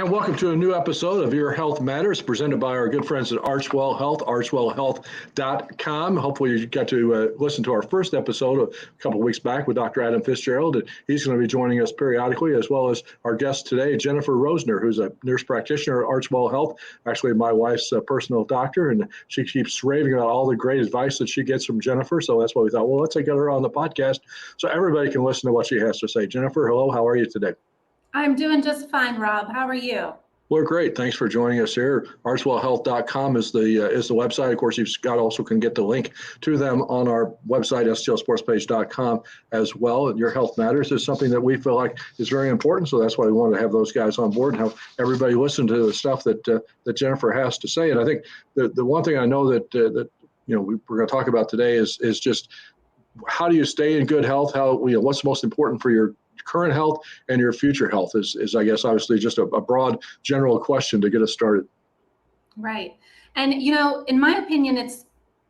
And welcome to a new episode of Your Health Matters, presented by our good friends at ArchWell Health, archwellhealth.com. Hopefully you got to listen to our first episode a couple of weeks back with Dr. Adam Fitzgerald. And he's going to be joining us periodically, as well as our guest today, Jennifer Rosener, who's a nurse practitioner at ArchWell Health, actually my wife's personal doctor. And she keeps raving about all the great advice that she gets from Jennifer. So that's why we thought, well, let's get her on the podcast so everybody can listen to what she has to say. Jennifer, hello, how are you today? I'm doing just fine, Rob. How are you? We're great. Thanks for joining us here. Archwellhealth.com is the website. Of course, you've got also can get the link to them on our website, stlsportspage.com as well. And Your Health Matters is something that we feel like is very important. So that's why we wanted to have those guys on board and have everybody listen to the stuff that Jennifer has to say. And I think the one thing I know that we're going to talk about today is just how do you stay in good health? What's most important for your current health and your future health is I guess obviously just a broad general question to get us started. Right. And in my opinion, it's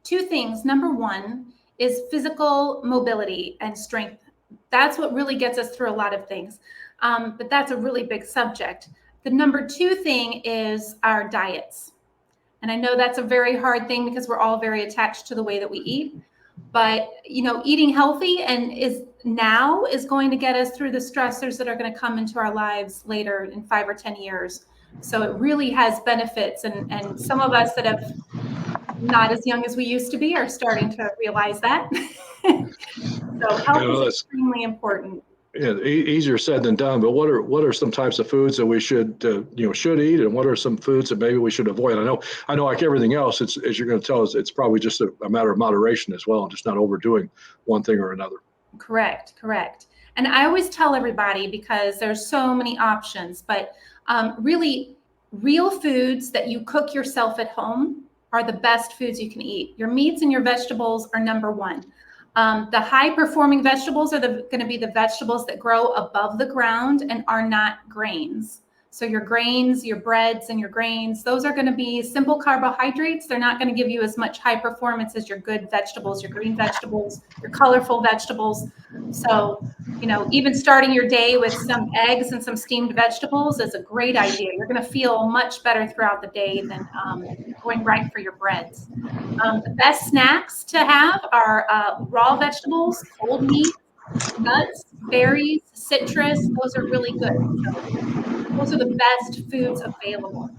two things. Number one is physical mobility and strength. That's what really gets us through a lot of things. But that's a really big subject. The number two thing is our diets. And I know that's a very hard thing because we're all very attached to the way that we eat. But, eating healthy is going to get us through the stressors that are going to come into our lives later in 5 or 10 years. So it really has benefits. And some of us that have not as young as we used to be are starting to realize that. So health is extremely important. Yeah, easier said than done. But what are some types of foods that we should eat, and what are some foods that maybe we should avoid? I know, like everything else, it's, as you're going to tell us, it's probably just a matter of moderation as well, and just not overdoing one thing or another. Correct. And I always tell everybody, because there's so many options, but really, real foods that you cook yourself at home are the best foods you can eat. Your meats and your vegetables are number one. The high-performing vegetables are going to be the vegetables that grow above the ground and are not grains. So your grains, your breads, and your grains, those are going to be simple carbohydrates. They're not going to give you as much high performance as your good vegetables, your green vegetables, your colorful vegetables. So, even starting your day with some eggs and some steamed vegetables is a great idea. You're going to feel much better throughout the day than going right for your breads. The best snacks to have are raw vegetables, cold meat, nuts, berries, citrus. Those are really good. So those are the best foods available.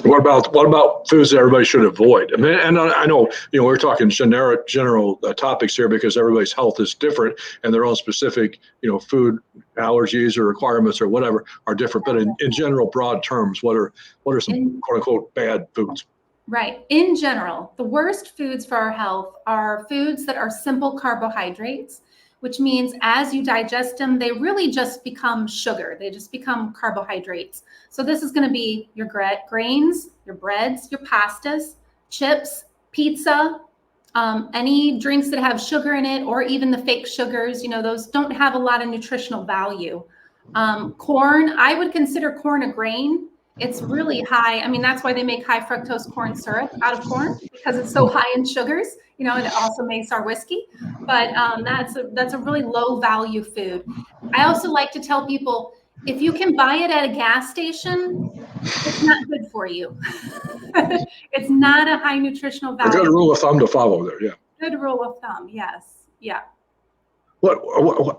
What about foods that everybody should avoid? I mean, and I know we're talking general topics here because everybody's health is different and their own specific food allergies or requirements or whatever are different. But in general, broad terms, what are some quote unquote bad foods? Right. In general, the worst foods for our health are foods that are simple carbohydrates, which means as you digest them, they really just become sugar. They just become carbohydrates. So this is going to be your grains, your breads, your pastas, chips, pizza, any drinks that have sugar in it, or even the fake sugars. Those don't have a lot of nutritional value. Corn, I would consider corn a grain. It's really high. I mean, that's why they make high fructose corn syrup out of corn, because it's so high in sugars, and it also makes our whiskey. But that's a really low value food. I also like to tell people, if you can buy it at a gas station, it's not good for you. It's not a high nutritional value. A good rule of thumb to follow there, yeah. Good rule of thumb, yes. Yeah. But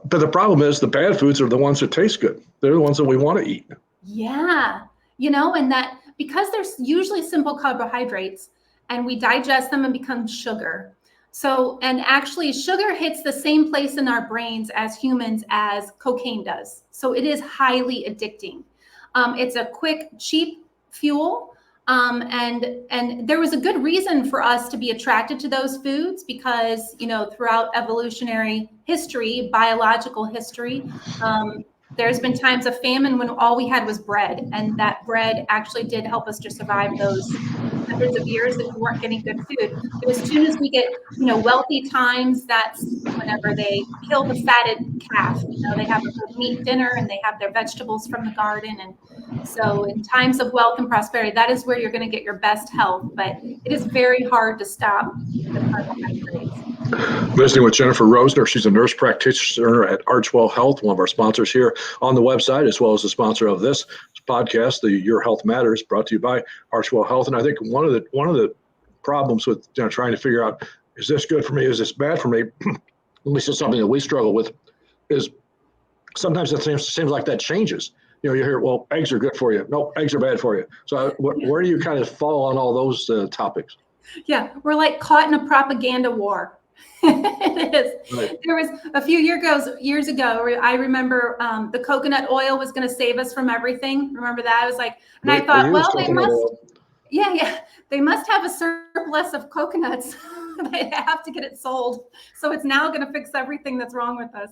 the problem is the bad foods are the ones that taste good. They're the ones that we want to eat. Yeah. And that because they're usually simple carbohydrates and we digest them and become sugar. So, and actually sugar hits the same place in our brains as humans as cocaine does. So it is highly addicting. It's a quick, cheap fuel. And there was a good reason for us to be attracted to those foods because, throughout evolutionary history, biological history, there's been times of famine when all we had was bread, and that bread actually did help us to survive those hundreds of years if we weren't getting good food. But as soon as we get, wealthy times, that's whenever they kill the fatted calf. They have a good meat dinner and they have their vegetables from the garden. And so in times of wealth and prosperity, that is where you're going to get your best health. But it is very hard to stop the carbohydrates. Visiting with Jennifer Rosener. She's a nurse practitioner at ArchWell Health, one of our sponsors here on the website, as well as the sponsor of this podcast, the Your Health Matters, brought to you by ArchWell Health. And I think one of the problems with trying to figure out, is this good for me? Is this bad for me? At least it's something that we struggle with, is sometimes it seems like that changes. You hear, well, eggs are good for you. No, eggs are bad for you. So where do you kind of fall on all those topics? Yeah, we're like caught in a propaganda war. It is. Right. There was a few years ago, I remember the coconut oil was going to save us from everything. Remember that? I was like, and I thought, well, they must have a surplus of coconuts. They have to get it sold. So it's now going to fix everything that's wrong with us.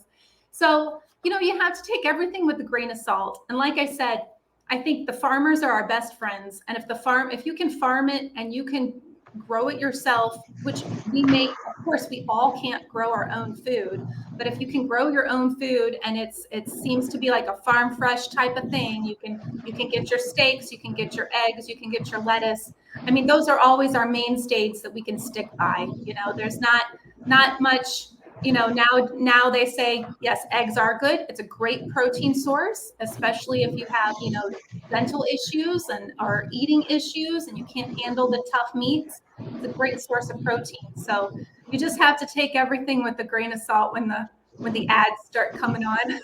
So, you have to take everything with a grain of salt. And like I said, I think the farmers are our best friends. And if you can farm it and you can grow it yourself, which of course, we all can't grow our own food, but if you can grow your own food and it seems to be like a farm fresh type of thing, you can get your steaks, you can get your eggs, you can get your lettuce. I mean, those are always our mainstays that we can stick by. There's not much. Now they say, yes, eggs are good. It's a great protein source, especially if you have, dental issues or eating issues and you can't handle the tough meats. It's a great source of protein. So you just have to take everything with a grain of salt when the ads start coming on.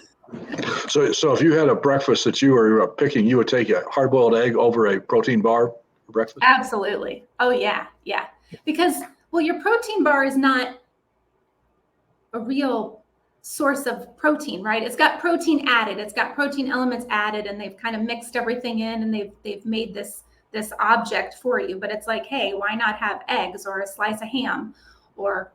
So if you had a breakfast that you were picking, you would take a hard-boiled egg over a protein bar for breakfast? Absolutely. Oh, yeah. Yeah. Because, well, your protein bar is not a real source of protein, right? It's got protein added. It's got protein elements added, and they've kind of mixed everything in, and they've made this object for you. But it's like, hey, why not have eggs or a slice of ham or,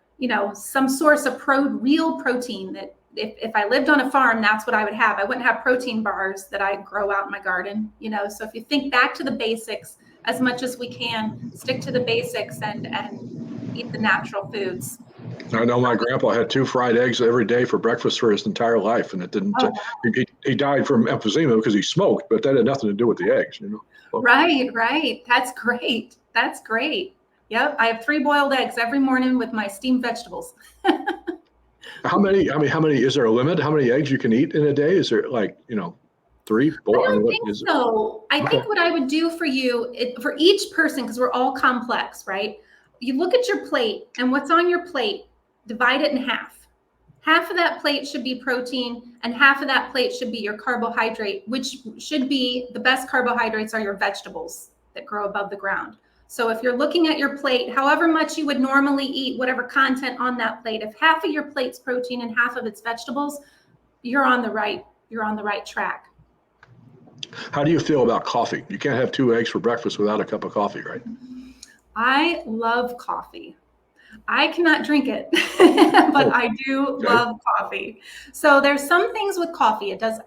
some source of real protein that if I lived on a farm, that's what I would have. I wouldn't have protein bars that I grow out in my garden, So if you think back to the basics as much as we can, stick to the basics and eat the natural foods. I know my grandpa had 2 fried eggs every day for breakfast for his entire life, and it didn't. Oh, wow. He died from emphysema because he smoked, but that had nothing to do with the eggs, So. Right. That's great. Yep, I have 3 boiled eggs every morning with my steamed vegetables. How many? Is there a limit? How many eggs you can eat in a day? Is there 3, 4? I don't think so. I think what I would do for you, for each person, because we're all complex, right? You look at your plate and what's on your plate, divide it in half. Half of that plate should be protein and half of that plate should be your carbohydrate, which should be the best carbohydrates are your vegetables that grow above the ground. So if you're looking at your plate, however much you would normally eat, whatever content on that plate, if half of your plate's protein and half of it's vegetables, you're on the right track. How do you feel about coffee? You can't have 2 eggs for breakfast without a cup of coffee, right? I love coffee. I cannot drink it, but I do love coffee. So there's some things with coffee. It has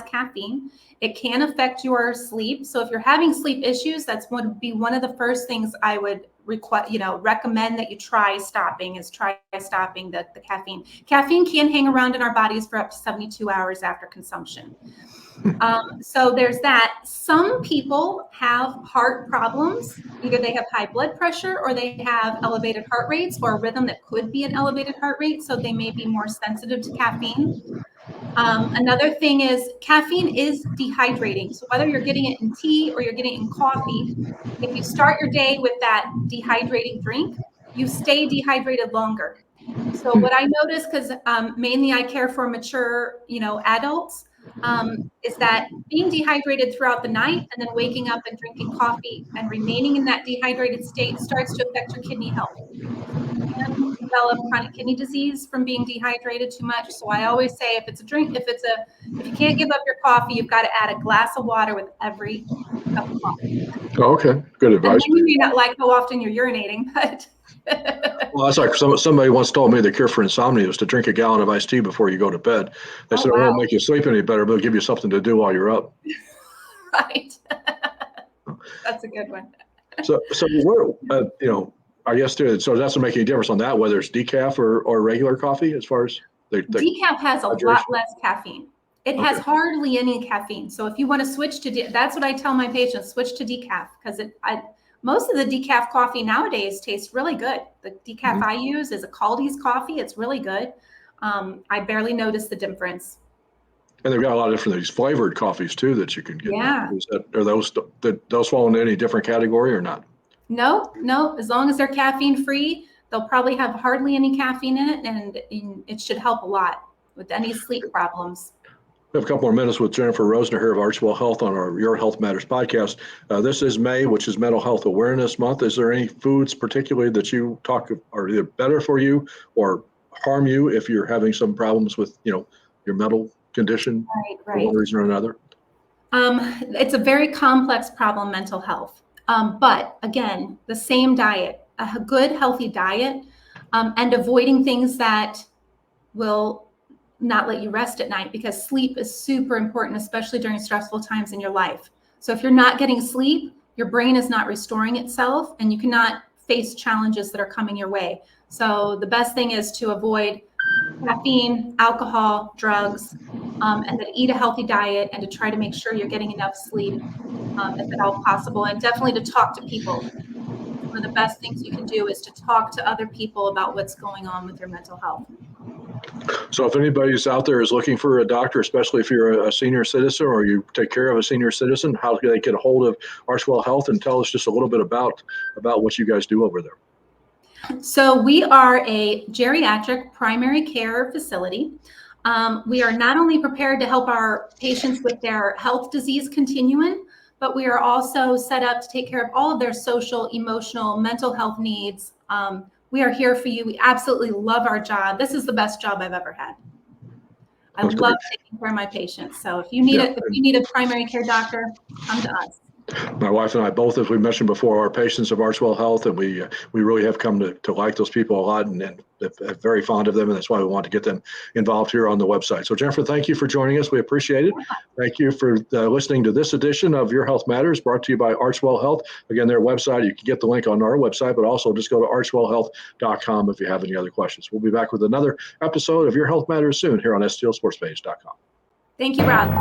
caffeine. It can affect your sleep. So if you're having sleep issues, that's would be one of the first things I would recommend that you try stopping the caffeine. Caffeine can hang around in our bodies for up to 72 hours after consumption. So there's that. Some people have heart problems. Either they have high blood pressure or they have elevated heart rates or a rhythm that could be an elevated heart rate. So they may be more sensitive to caffeine. Another thing is caffeine is dehydrating. So whether you're getting it in tea or you're getting it in coffee, if you start your day with that dehydrating drink, you stay dehydrated longer. So what I notice, because mainly I care for mature, adults, is that being dehydrated throughout the night and then waking up and drinking coffee and remaining in that dehydrated state starts to affect your kidney health. You can develop chronic kidney disease from being dehydrated too much. So I always say if you can't give up your coffee, you've got to add a glass of water with every cup of coffee. Oh, okay. Good advice. And you may not like how often you're urinating, but well, that's like somebody once told me the cure for insomnia is to drink a gallon of iced tea before you go to bed. They said it won't make you sleep any better, but it'll give you something to do while you're up. Right. That's a good one. So where, I guess so it doesn't make any difference on that, whether it's decaf or regular coffee as far as decaf has a lot less caffeine. It has hardly any caffeine. So if you want to switch to, that's what I tell my patients, switch to decaf because most of the decaf coffee nowadays tastes really good. The decaf I use is a Caldi's coffee. It's really good. I barely notice the difference. And they've got a lot of different these flavored coffees too that you can get. Yeah. Are those fall into any different category or not? No. As long as they're caffeine free, they'll probably have hardly any caffeine in it, and it should help a lot with any sleep problems. We have a couple more minutes with Jennifer Rosener here of ArchWell Health on our Your Health Matters podcast. This is May, which is Mental Health Awareness Month. Is there any foods particularly that you talk are either better for you or harm you if you're having some problems with, your mental condition for one reason or another? It's a very complex problem, mental health. But again, the same diet, a good, healthy diet, and avoiding things that will not let you rest at night, because sleep is super important, especially during stressful times in your life. So if you're not getting sleep, your brain is not restoring itself, and you cannot face challenges that are coming your way. So the best thing is to avoid caffeine, alcohol, drugs, and then eat a healthy diet, and to try to make sure you're getting enough sleep, if at all possible, and definitely to talk to people. One of the best things you can do is to talk to other people about what's going on with your mental health. So if anybody's out there is looking for a doctor, especially if you're a senior citizen or you take care of a senior citizen, how do they get a hold of ArchWell Health? And tell us just a little bit about what you guys do over there. So we are a geriatric primary care facility. We are not only prepared to help our patients with their health disease continuum, but we are also set up to take care of all of their social, emotional, mental health needs. We are here for you. We absolutely love our job. This is the best job I've ever had. I love taking care of my patients. So if you need a primary care doctor, come to us. My wife and I both, as we mentioned before, are patients of ArchWell Health, and we really have come to like those people a lot and very fond of them, and that's why we want to get them involved here on the website. So Jennifer, thank you for joining us. We appreciate it. Thank you for listening to this edition of Your Health Matters, brought to you by ArchWell Health. Again, their website, you can get the link on our website, but also just go to archwellhealth.com if you have any other questions. We'll be back with another episode of Your Health Matters soon here on STLSportsPage.com. Thank you, Rob.